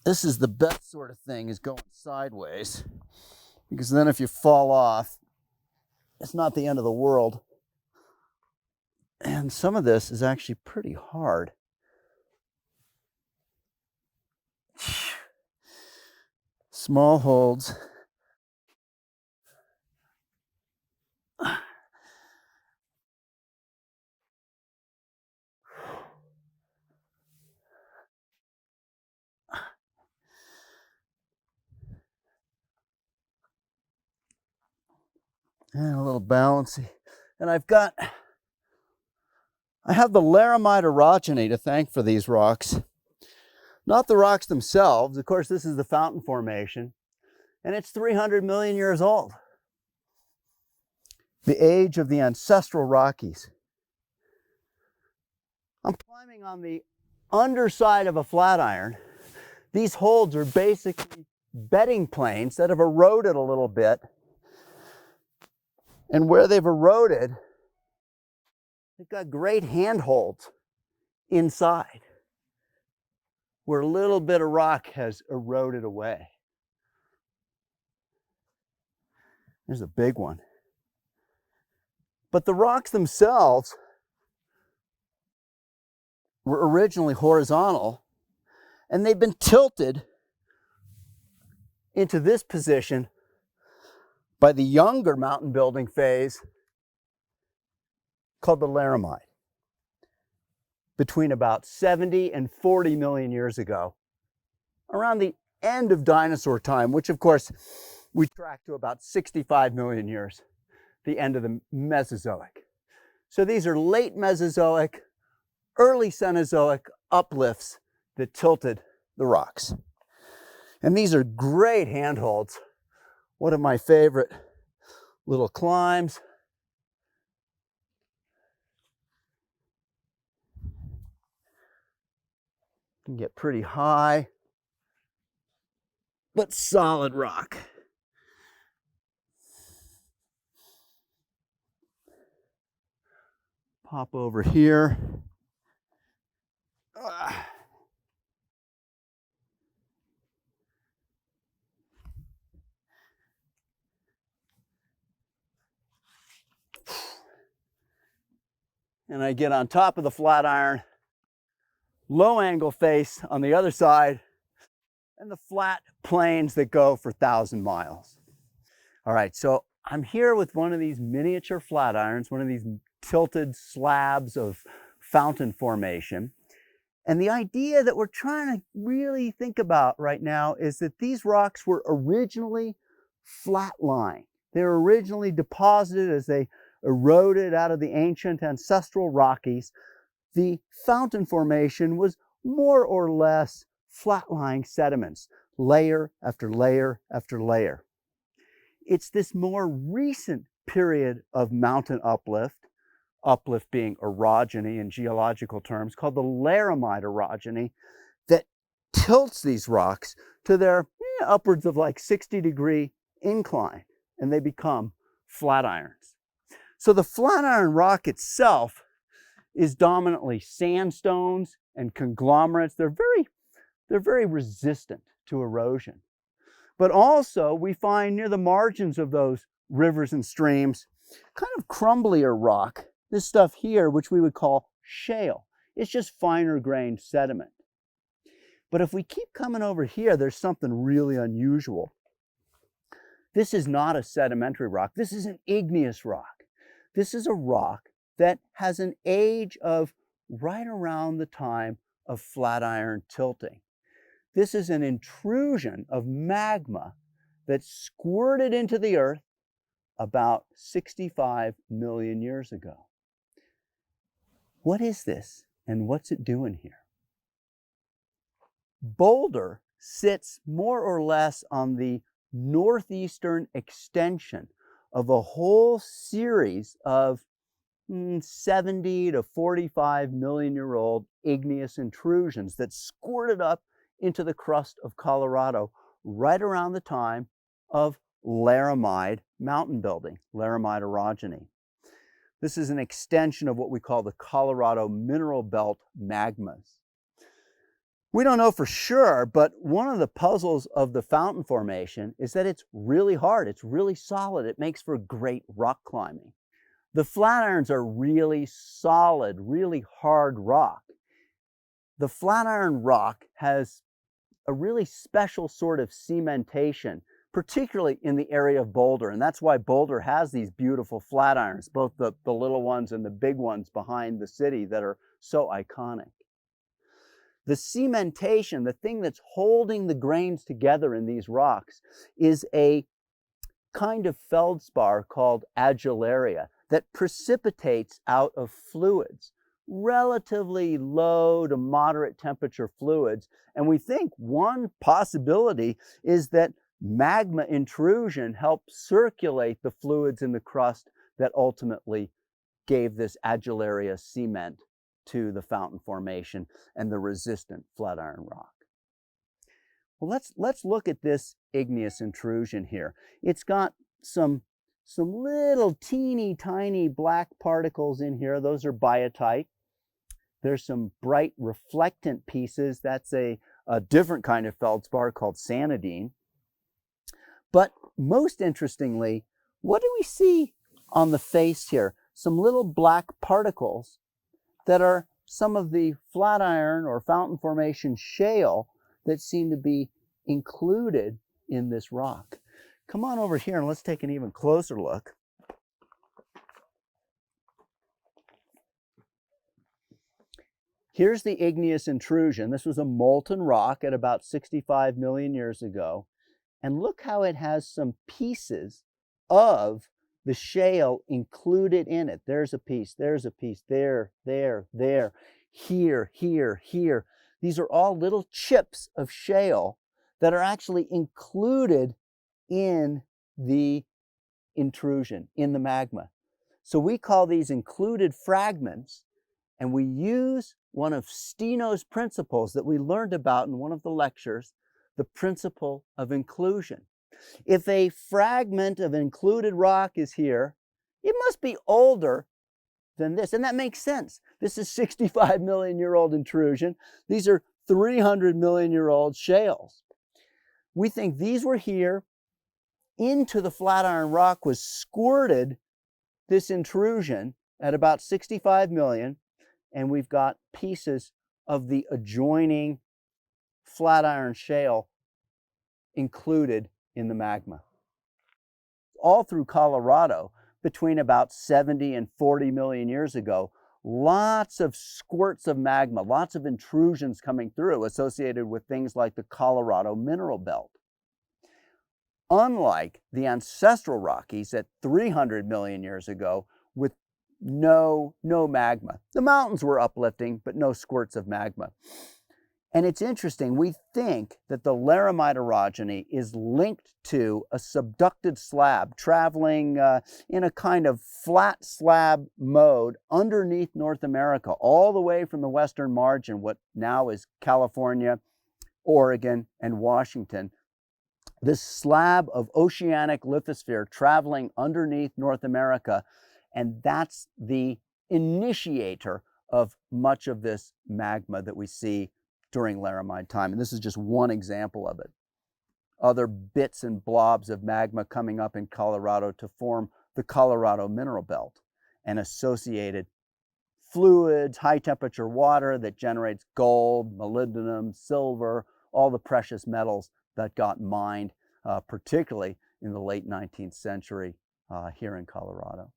This is the best sort of thing, is going sideways, because then if you fall off, it's not the end of the world. And some of this is actually pretty hard. Small holds. And a little bouncy. And I have the Laramide Orogeny to thank for these rocks. Not the rocks themselves. Of course, this is the fountain formation, and it's 300 million years old. The age of the ancestral Rockies. I'm climbing on the underside of a flatiron. These holds are basically bedding planes that have eroded a little bit. And where they've eroded, they've got great handholds inside, where a little bit of rock has eroded away. There's a big one. But the rocks themselves were originally horizontal, and they've been tilted into this position by the younger mountain building phase called the Laramide, between about 70 and 40 million years ago, around the end of dinosaur time, which of course we track to about 65 million years, the end of the Mesozoic. So these are late Mesozoic, early Cenozoic uplifts that tilted the rocks. And these are great handholds. One of my favorite little climbs. Can get pretty high, but solid rock. Pop over here. And I get on top of the flatiron, low angle face on the other side, and the flat plains that go for 1,000 miles. All right, so I'm here with one of these miniature flatirons, one of these tilted slabs of fountain formation. And the idea that we're trying to really think about right now is that these rocks were originally flat-lying. They were originally deposited as they eroded out of the ancient ancestral Rockies. The fountain formation was more or less flat-lying sediments, layer after layer after layer. It's this more recent period of mountain uplift being orogeny in geological terms, called the Laramide Orogeny, that tilts these rocks to their upwards of like 60-degree incline, and they become flatirons. So the flatiron rock itself is dominantly sandstones and conglomerates. They're very resistant to erosion. But also we find near the margins of those rivers and streams kind of crumblier rock. This stuff here, which we would call shale, it's just finer grained sediment. But if we keep coming over here, there's something really unusual. This is not a sedimentary rock. This is an igneous rock. This is a rock that has an age of right around the time of flatiron tilting. This is an intrusion of magma that squirted into the earth about 65 million years ago. What is this, and what's it doing here? Boulder sits more or less on the northeastern extension of a whole series of 70 to 45 million year old igneous intrusions that squirted up into the crust of Colorado right around the time of Laramide mountain building, Laramide Orogeny. This is an extension of what we call the Colorado mineral belt magmas. We don't know for sure, but one of the puzzles of the fountain formation is that it's really hard. It's really solid. It makes for great rock climbing. The Flatirons are really solid, really hard rock. The Flatiron rock has a really special sort of cementation, particularly in the area of Boulder. And that's why Boulder has these beautiful Flatirons, both the little ones and the big ones behind the city that are so iconic. The cementation, the thing that's holding the grains together in these rocks, is a kind of feldspar called adularia that precipitates out of fluids, relatively low to moderate temperature fluids. And we think one possibility is that magma intrusion helped circulate the fluids in the crust that ultimately gave this adularia cement to the fountain formation and the resistant Flatiron rock. Well, let's look at this igneous intrusion here. It's got some little teeny tiny black particles in here. Those are biotite. There's some bright reflectant pieces. That's a different kind of feldspar called sanidine. But most interestingly, what do we see on the face here? Some little black particles that are some of the Flatiron or fountain formation shale that seem to be included in this rock. Come on over here and let's take an even closer look. Here's the igneous intrusion. This was a molten rock at about 65 million years ago. And look how it has some pieces of the shale included in it. There's a piece, there, here. These are all little chips of shale that are actually included in the intrusion, in the magma. So we call these included fragments, and we use one of Steno's principles that we learned about in one of the lectures, the principle of inclusion. If a fragment of included rock is here, it must be older than this. And that makes sense. This is 65 million year old intrusion. These are 300 million year old shales. We think these were here. Into the Flatiron rock was squirted this intrusion at about 65 million. And we've got pieces of the adjoining Flatiron shale included in the magma. All through Colorado, between about 70 and 40 million years ago, lots of squirts of magma, lots of intrusions coming through associated with things like the Colorado mineral belt. Unlike the ancestral Rockies at 300 million years ago with no magma. The mountains were uplifting, but no squirts of magma. And it's interesting, we think that the Laramide Orogeny is linked to a subducted slab traveling in a kind of flat slab mode underneath North America, all the way from the western margin, what now is California, Oregon, and Washington. This slab of oceanic lithosphere traveling underneath North America, and that's the initiator of much of this magma that we see during Laramide time. And this is just one example of it. Other bits and blobs of magma coming up in Colorado to form the Colorado mineral belt and associated fluids, high temperature water that generates gold, molybdenum, silver, all the precious metals that got mined, particularly in the late 19th century here in Colorado.